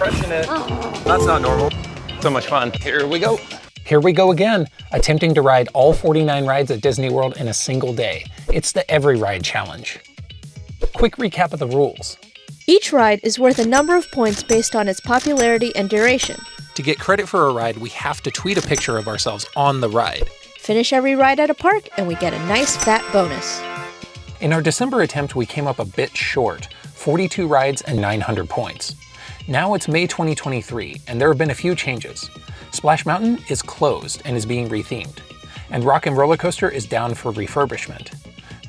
crushing it. That's not normal. So much fun. Here we go. Here we go again, attempting to ride all 49 rides at Disney World in a single day. It's the Every Ride Challenge. Quick recap of the rules. Each ride is worth a number of points based on its popularity and duration. To get credit for a ride, we have to tweet a picture of ourselves on the ride. Finish every ride at a park and we get a nice fat bonus. In our December attempt, we came up a bit short, 42 rides and 900 points. Now it's May 2023, and there have been a few changes. Splash Mountain is closed and is being rethemed, and Rock and Roller Coaster is down for refurbishment.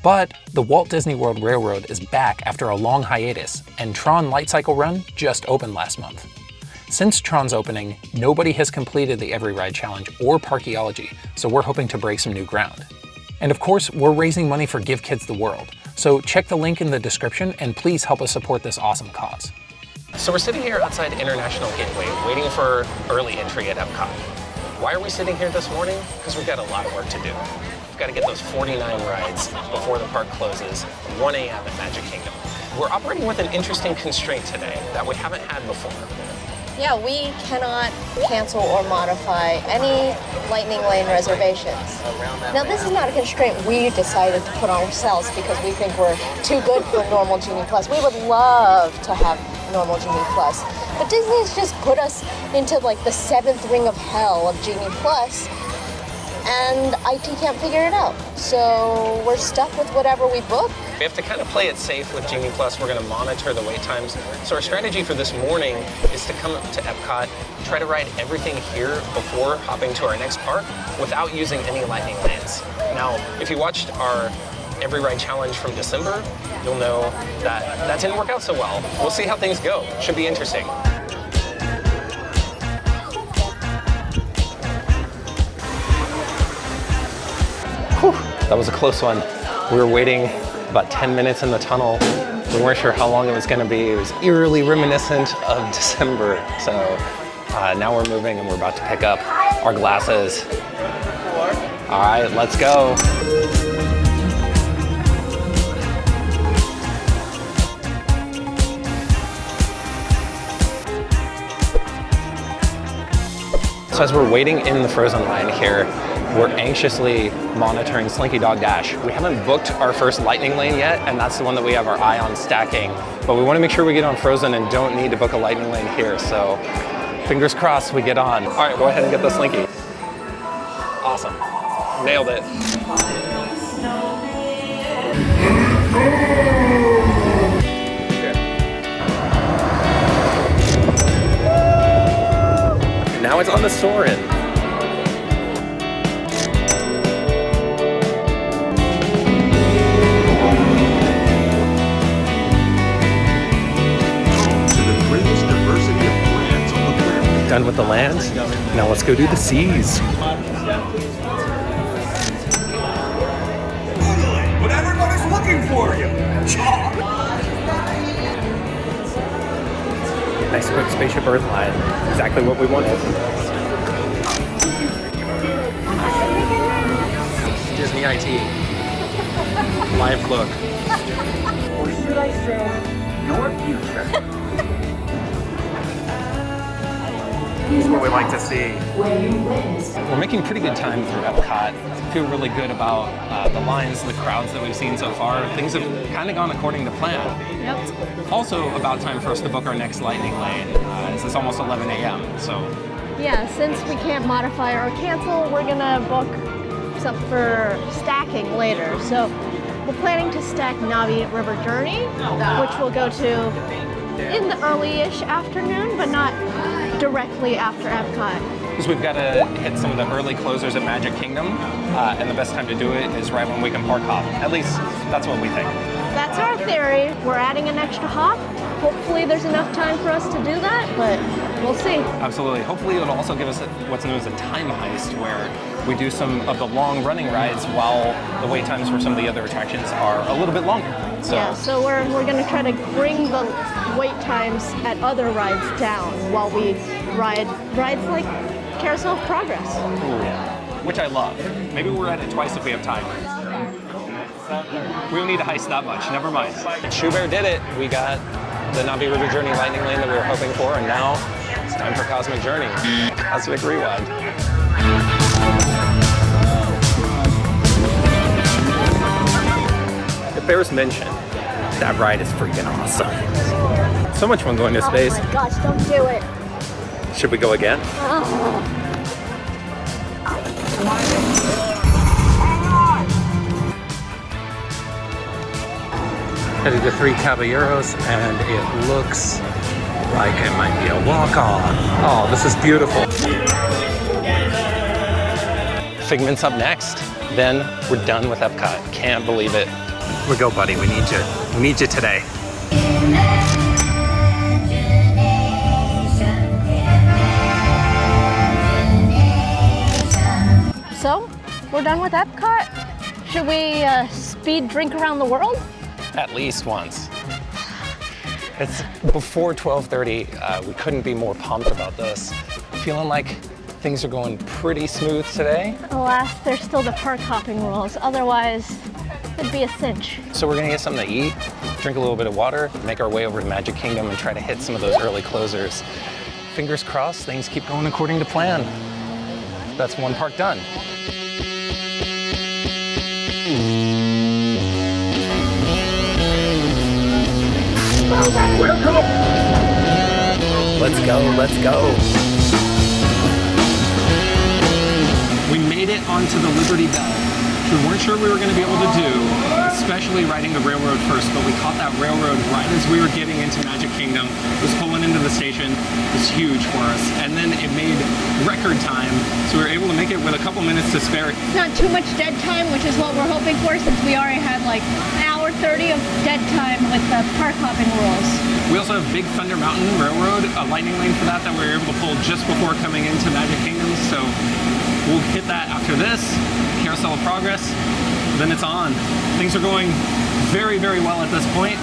But the Walt Disney World Railroad is back after a long hiatus, and TRON Light Cycle Run just opened last month. Since TRON's opening, nobody has completed the Every Ride Challenge or Parkeology, so we're hoping to break some new ground. And of course, we're raising money for Give Kids the World, so check the link in the description and please help us support this awesome cause. So we're sitting here outside International Gateway, waiting for early entry at Epcot. Why are we sitting here this morning? Because we've got a lot of work to do. We've got to get those 49 rides before the park closes, 1 a.m. at Magic Kingdom. We're operating with an interesting constraint today that we haven't had before. Yeah, we cannot cancel or modify any Lightning Lane reservations. Now, this is not a constraint we decided to put on ourselves because we think we're too good for normal Genie Plus. We would love to have normal Genie Plus, but Disney's just put us into like the 7th ring of hell of Genie Plus, and IT can't figure it out. So we're stuck with whatever we book. We have to kind of play it safe with Genie Plus. We're going to monitor the wait times. So our strategy for this morning is to come up to Epcot, try to ride everything here before hopping to our next park without using any Lightning Lanes. Now, if you watched our Every Ride Challenge from December, you'll know that that didn't work out so well. We'll see how things go. Should be interesting. Whew, that was a close one. We were waiting about 10 minutes in the tunnel. We weren't sure how long it was going to be. It was eerily reminiscent of December. So now we're moving and we're about to pick up our glasses. All right, let's go. So as we're waiting in the Frozen line here, we're anxiously monitoring Slinky Dog Dash. We haven't booked our first Lightning Lane yet, and that's the one that we have our eye on stacking. But we want to make sure we get on Frozen and don't need to book a Lightning Lane here. So fingers crossed we get on. All right, go ahead and get the Slinky. Awesome. Nailed it. Now it's on the Soarin'. Done with the land. Now let's go do the seas. But everybody's looking for you. Nice quick spaceship Earth line. Exactly what we wanted. Disney IT. Live look. Or should I say, your future? This is what we like to see. We're making pretty good time through Epcot. I feel really good about the lines, the crowds that we've seen so far. Things have kind of gone according to plan. Yep. It's also about time for us to book our next Lightning Lane. It's almost 11 a.m. So Yeah, since we can't modify or cancel, we're gonna book some for stacking later. So we're planning to stack Navi River Journey, which we'll go to in the early-ish afternoon, but not directly after Epcot. because we've got to hit some of the early closers at Magic Kingdom, and the best time to do it is right when we can park hop. At least that's what we think. That's our theory. We're adding an extra hop. Hopefully there's enough time for us to do that, but we'll see. Absolutely. Hopefully it'll also give us what's known as a time heist, where we do some of the long running rides while the wait times for some of the other attractions are a little bit longer. So, Yeah, so we're going to try to bring the wait times at other rides down while we ride rides like Carousel of Progress. which I love. Maybe we'll ride it twice if we have time. We don't need to heist that much, never mind. Shoe Bear did it. We got the Navi River Journey lightning lane that we were hoping for, and now it's time for Cosmic Journey. Cosmic Rewind. It bears mention, that ride is freaking awesome. So much fun going to space. Oh my gosh, don't do it. Should we go again? Headed to Three Caballeros, and it looks like it might be a walk-on. Oh, this is beautiful. Figment's up next. Then we're done with Epcot. Can't believe it. Here we go, buddy. We need you. We need you today. So, we're done with Epcot. Should we speed drink around the world? At least once. It's before 12:30. We couldn't be more pumped about this. Feeling like things are going pretty smooth today. Alas, there's still the park hopping rules. Otherwise, it'd be a cinch. So we're gonna get something to eat, drink a little bit of water, make our way over to Magic Kingdom and try to hit some of those early closers. Fingers crossed, things keep going according to plan. That's one park done. Let's go, let's go. We made it onto the Liberty Bell. We weren't sure we were going to be able to do, especially riding the railroad first, but we caught that railroad right as we were getting into Magic Kingdom. It was pulling into the station. It was huge for us. And then it made record time, so we were able to make it with a couple minutes to spare. Not too much dead time, which is what we're hoping for since we already had like an hour 30 of dead time with the park hopping rules. We also have Big Thunder Mountain Railroad, a lightning lane for that we were able to pull just before coming into Magic Kingdom. So we'll hit that after this. Carousel of Progress, then it's on. Things are going very, very well at this point.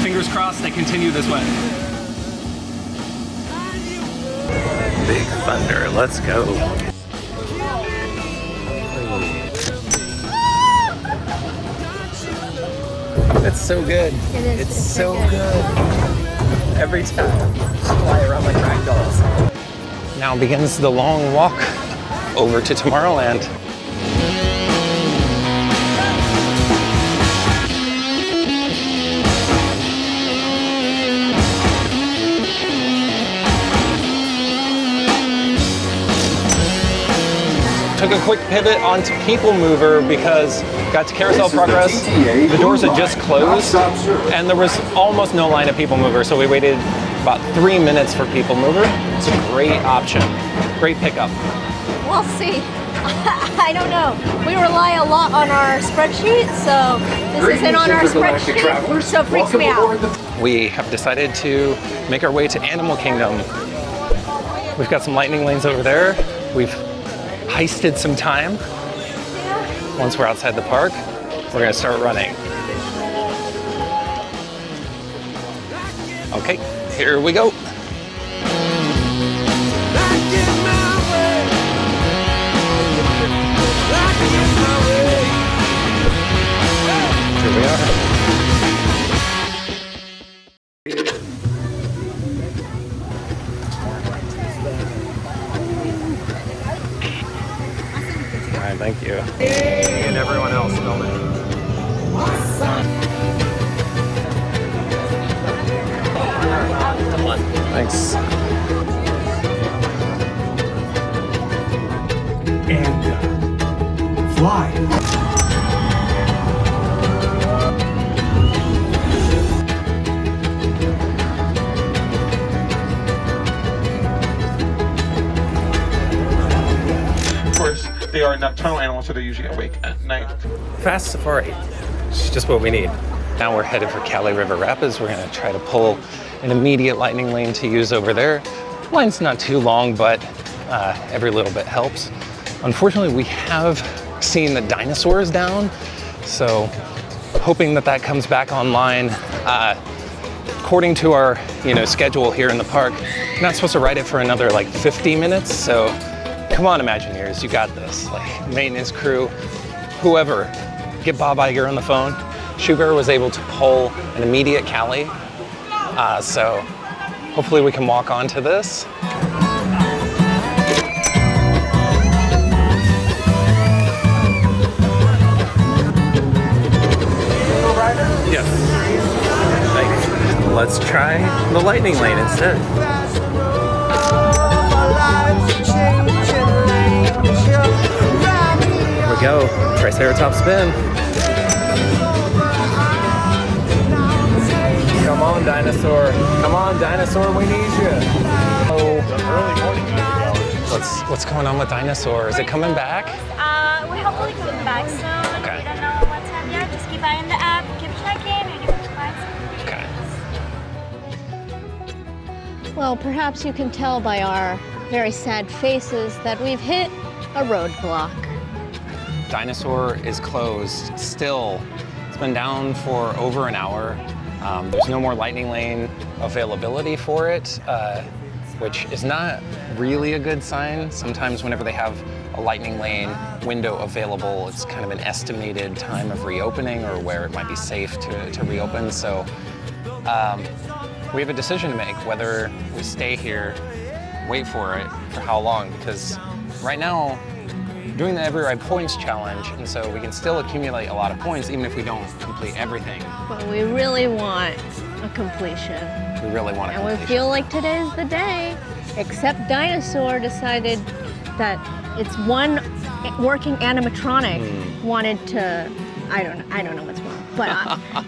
Fingers crossed they continue this way. Big Thunder, let's go. It's so good. It is. It's so good. Every time, fly around like ragdolls. Now begins the long walk over to Tomorrowland. Took a quick pivot onto People Mover because got to Carousel of Progress. The doors had just closed and there was almost no line of People Mover, so we waited about 3 minutes for People Mover. It's a great option, great pickup. We'll see. I don't know. We rely a lot on our spreadsheet, so this isn't on our spreadsheet, so it freaks me out. We have decided to make our way to Animal Kingdom. We've got some lightning lanes over there. We've heisted some time. Once we're outside the park, we're gonna start running. Okay, here we go. Here we are. All right, thank you. And everyone else filming. Come on. Thanks. And fly. They are nocturnal animals, so they're usually awake at night. Fast safari. It's just what we need. Now we're headed for Cali River Rapids. We're gonna try to pull an immediate lightning lane to use over there. Line's not too long, but every little bit helps. Unfortunately, we have seen the dinosaurs down, so hoping that that comes back online. According to our schedule here in the park, we're not supposed to ride it for another like 50 minutes, so come on, Imagineers, you got this. Like maintenance crew, whoever, get Bob Iger on the phone. Sugar was able to pull an immediate Cali So hopefully we can walk onto this. Yes. Nice. Let's try the lightning lane instead. Here we go. Triceratops spin. Come on, dinosaur. Come on, dinosaur, we need you. Oh. What's going on with dinosaur? Is it coming back? We're hopefully coming back soon. Okay. We don't know what time yet. Just keep eyeing the app, keep checking, and you will find something. Okay. Well, perhaps you can tell by our very sad faces that we've hit a roadblock. Dinosaur is closed still. It's been down for over an hour. There's no more lightning lane availability for it, which is not really a good sign. Sometimes whenever they have a lightning lane window available, it's kind of an estimated time of reopening or where it might be safe to reopen. So we have a decision to make whether we stay here, wait for it, for how long, because right now, we're doing the Every Ride Points Challenge, and so we can still accumulate a lot of points even if we don't complete everything. But we really want a completion. We really want a And completion. we feel like today's the day, except Dinosaur decided that it's one working animatronic wanted to, I don't know what's wrong, but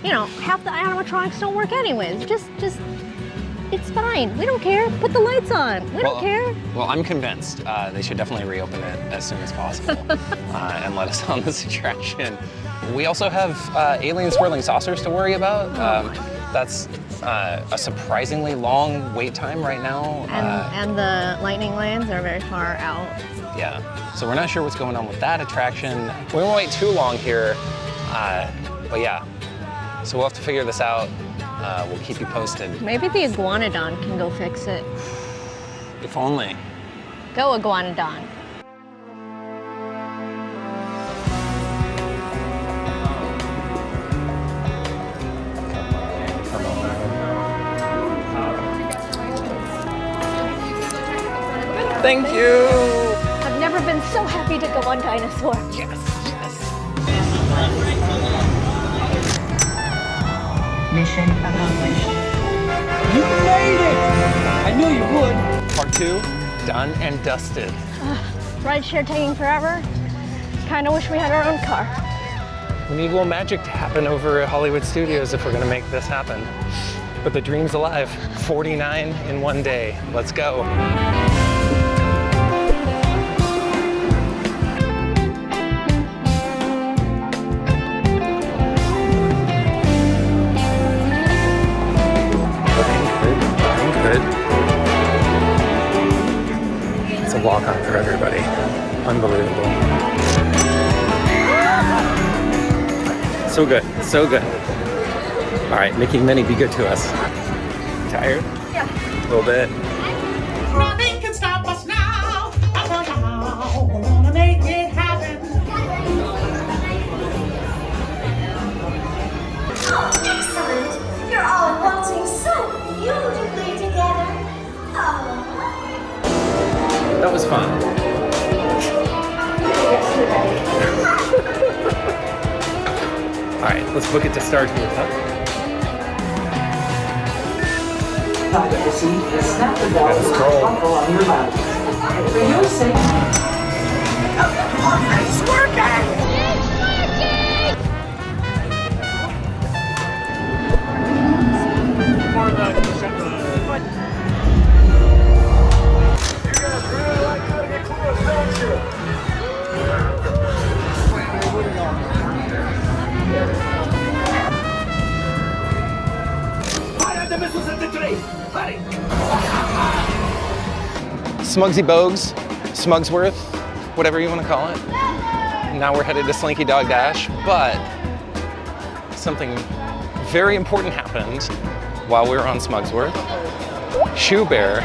you know, half the animatronics don't work anyways. Just, it's fine. We don't care. Put the lights on. We don't care. Well, I'm convinced they should definitely reopen it as soon as possible and let us on this attraction. We also have alien swirling saucers to worry about. That's a surpringly long wait time right now. And the lightning lanes are very far out. Yeah, so we're not sure what's going on with that attraction. We won't wait too long here, but yeah. So we'll have to figure this out. We'll keep you posted. Maybe the Iguanodon can go fix it. If only. Go Iguanodon. Thank you. I've never been so happy to go on Dinosaur. Yes, yes. Mission accomplished. You made it! I knew you would. Part 2, done and dusted. Rideshare taking forever. Kind of wish we had our own car. We need a little magic to happen over at Hollywood Studios if we're gonna make this happen. But the dream's alive. 49 in one day. Let's go. It's a walk-on for everybody. Unbelievable. So good, so good. All right, Mickey and Minnie, be good to us. Tired? Yeah. A little bit. Nothing can stop us now. I'm gonna make it happen. Oh, excellent. You're all waltzing so beautifully together. Oh. That was fun. All right, let's book it to Star Tours, huh? Snap the bell Let's go. buckle on your lap. For your sake. It's working! Smugsy Bogues, Smugsworth, whatever you want to call it. Now we're headed to Slinky Dog Dash, but something very important happened while we were on Smugsworth. Shoe Bear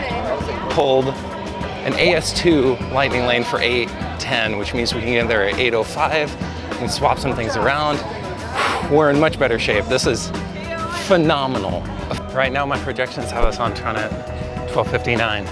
pulled an AS2 lightning lane for 8:10, which means we can get there at 8:05 and swap some things around. We're in much better shape. This is phenomenal. Right now my projections have us on TRON at 12:59.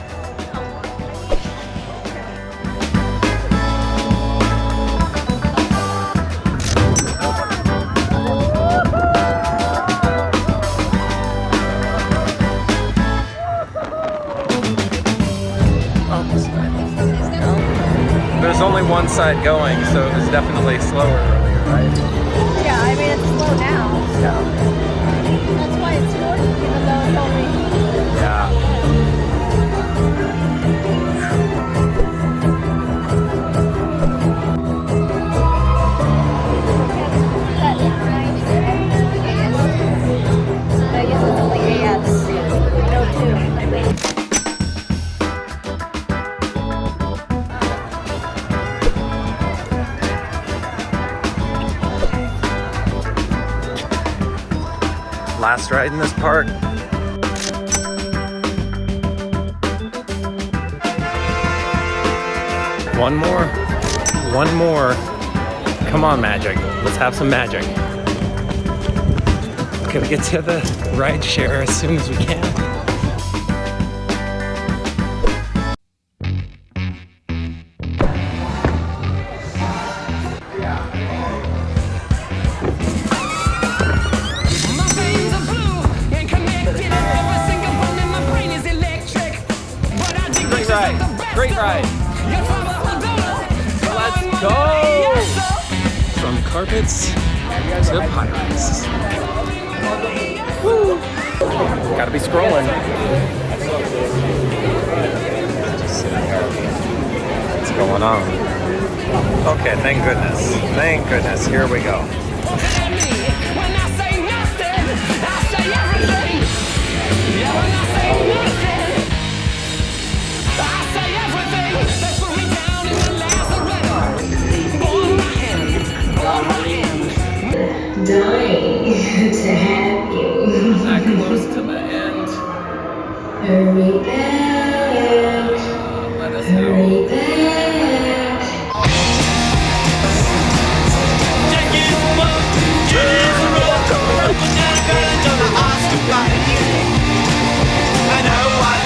There's only one side going, so it was definitely slower earlier, right? Yeah, I mean, it's slow now. Yeah. That's why it's 40, even though it's only... Yeah. I guess it's only AS. No 2. Last ride in this park. One more. One more. Come on, magic. Let's have some magic. Gotta get to the ride share as soon as we can. Great ride. Great ride. Let's go. From carpets to pirates. Woo. Gotta be scrolling. What's going on? Okay, thank goodness. Thank goodness. Here we go. Dying to have you. That close to the end. Hurry back. Let us Hurry know. back.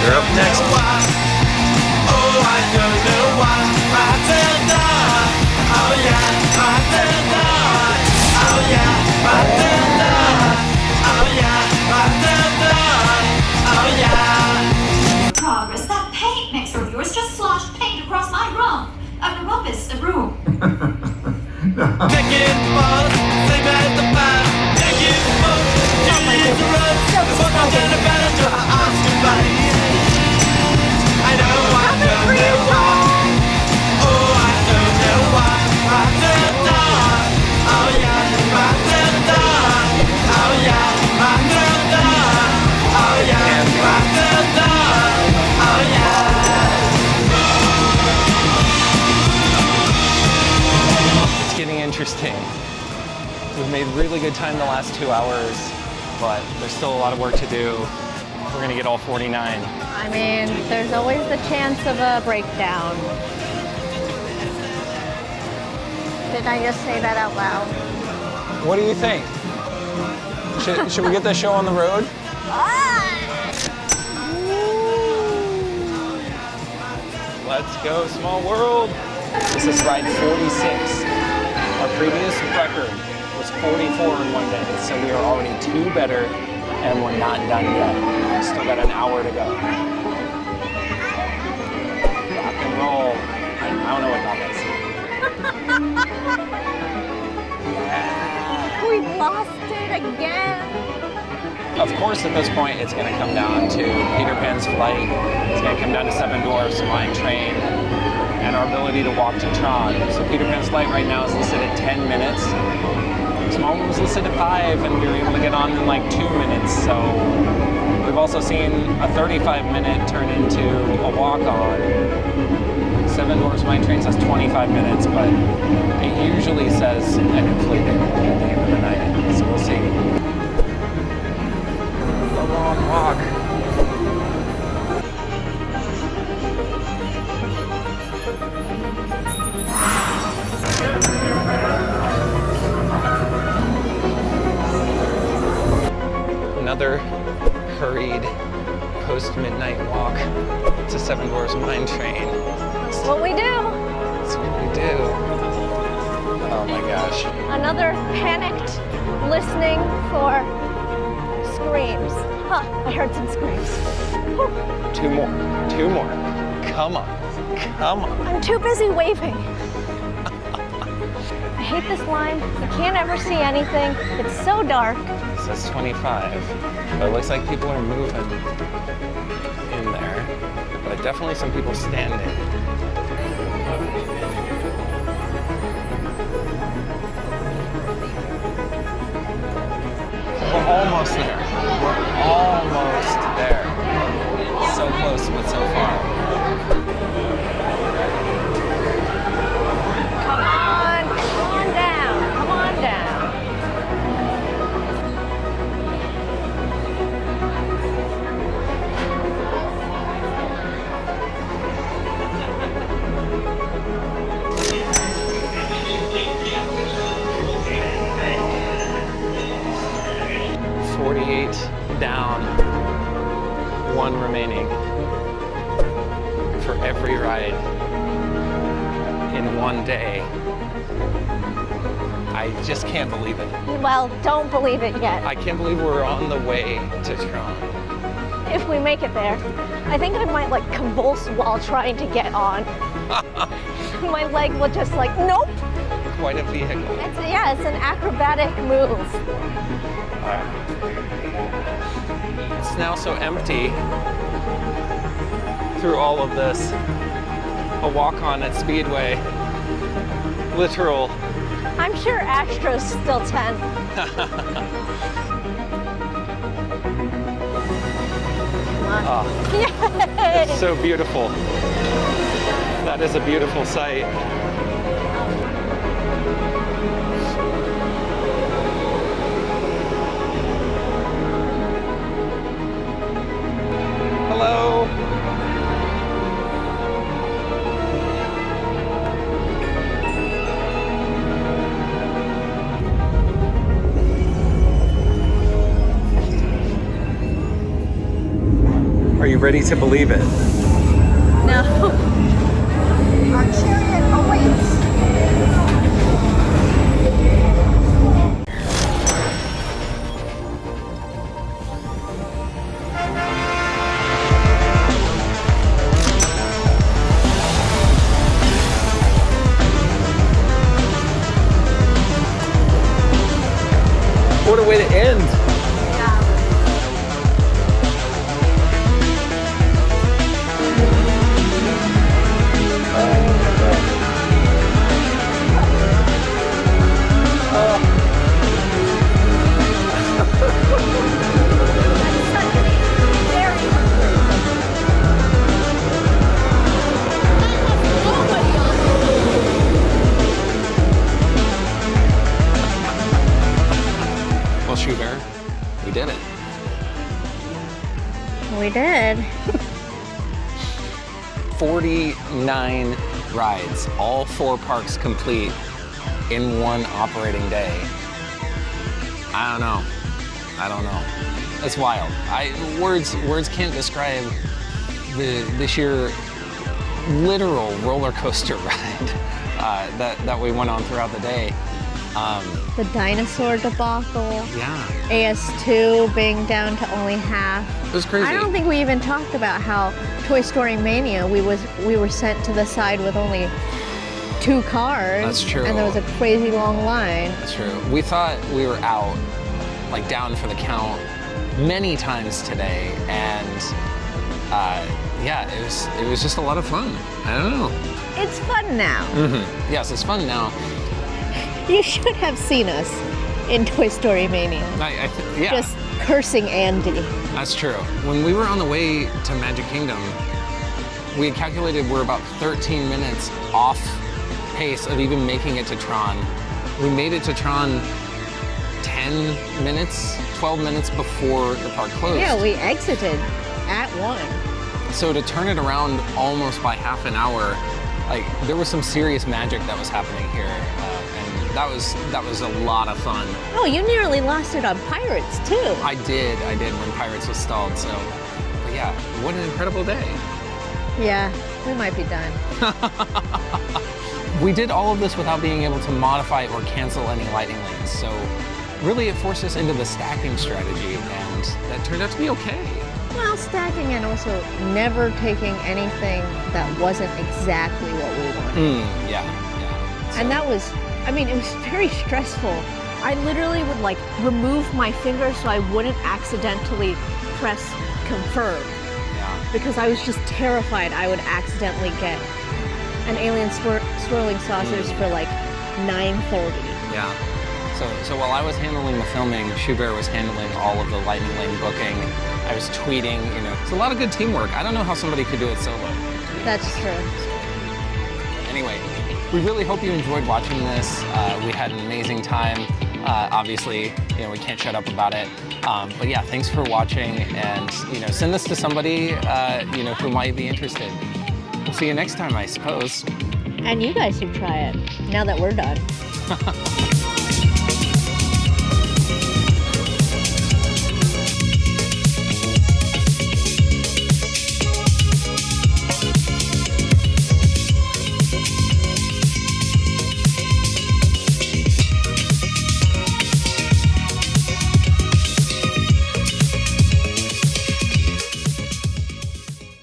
You're up next. Progress. That paint mixer of yours just sloshed paint across my room. A rumpus, a room. It's getting interesting. We've made really good time the last 2 hours, but there's still a lot of work to do. We're gonna get all 49. I mean, there's always the chance of a breakdown. Did I just say that out loud? What do you think? Should we get the show on the road? Let's go, small world. This is ride 46. Our previous record was 44 in one day, so we are already 2 better, and we're not done yet. Still got an hour to go. Rock and roll. I don't know what that is. We lost it again. Of course, at this point, it's going to come down to Peter Pan's flight. It's going to come down to Seven Dwarfs, Mine Train, and our ability to walk to TRON. So Peter Pan's flight right now is listed at 10 minutes. Small one was listed at 5, and we were able to get on in like 2 minutes. So we've also seen a 35-minute turn into a walk-on. Seven Dwarfs Mine Train says 25 minutes, but it usually says an inflated at the end of the night. So we'll see. A long walk. Another hurry It's a Seven Dwarfs Mine Train. That's what we do. That's what we do. Oh my gosh. Another panicked listening for screams. Huh, I heard some screams. Whew. Two more. Two more. Come on. Come on. I'm too busy waving. I hate this line. You can't ever see anything. It's so dark. It says 25. But it looks like people are moving in there. But definitely some people standing. We're almost there. We're almost there. So close, but so far. Come on down. Come on down. Down, one remaining for every ride in one day. I just can't believe it. Well, don't believe it yet. I can't believe we're on the way to TRON. If we make it there, I think I might like convulse while trying to get on. My leg will just like, nope. Quite a vehicle. Yeah, it's an acrobatic move. It's now so empty through all of this. A walk-on at Speedway. Literal. I'm sure Astro's still 10. Oh, Yay! it's so beautiful. That is a beautiful sight. Hello. Are you ready to believe it? No. Our chariot awaits. What a way to end. Well, Schubert, we did it. We did. 49 rides, all 4 parks complete in one operating day. I don't know. It's wild. Words can't describe the sheer literal roller coaster ride that we went on throughout the day. The dinosaur debacle. Yeah. AS2 being down to only half. It was crazy. I don't think we even talked about how Toy Story Mania, we were sent to the side with only 2 cars. That's true. And there was a crazy long line. That's true. We thought we were out, like down for the count, many times today, and yeah, it was just a lot of fun. I don't know. It's fun now. Mm-hmm. Yes, it's fun now. You should have seen us in Toy Story Mania. Yeah. Just cursing Andy. That's true. When we were on the way to Magic Kingdom, we had calculated we're about 13 minutes off pace of even making it to TRON. We made it to TRON 10 minutes, 12 minutes before the park closed. Yeah, we exited at 1. So to turn it around almost by half an hour, like there was some serious magic that was happening here, and that was a lot of fun. Oh, you nearly lost it on Pirates too. I did when Pirates was stalled. So, but yeah, what an incredible day. Yeah, we might be done. We did all of this without being able to modify or cancel any lightning lanes, so really it forced us into the stacking strategy, and that turned out to be okay. Well, stacking and also never taking anything that wasn't exactly what we wanted. Yeah. And that was, I mean, it was very stressful. I literally would like remove my finger so I wouldn't accidentally press confirm. Yeah. Because I was just terrified I would accidentally get an alien swirling saucers for like 9:30. Yeah. So while I was handling the filming, Shoe Bear was handling all of the lightning lane booking. I was tweeting, you know. It's a lot of good teamwork. I don't know how somebody could do it solo. That's true. Anyway, we really hope you enjoyed watching this. We had an amazing time. Obviously, you know, we can't shut up about it. But yeah, thanks for watching, and you know, send this to somebody you know, who might be interested. We'll see you next time, I suppose. And you guys should try it now that we're done.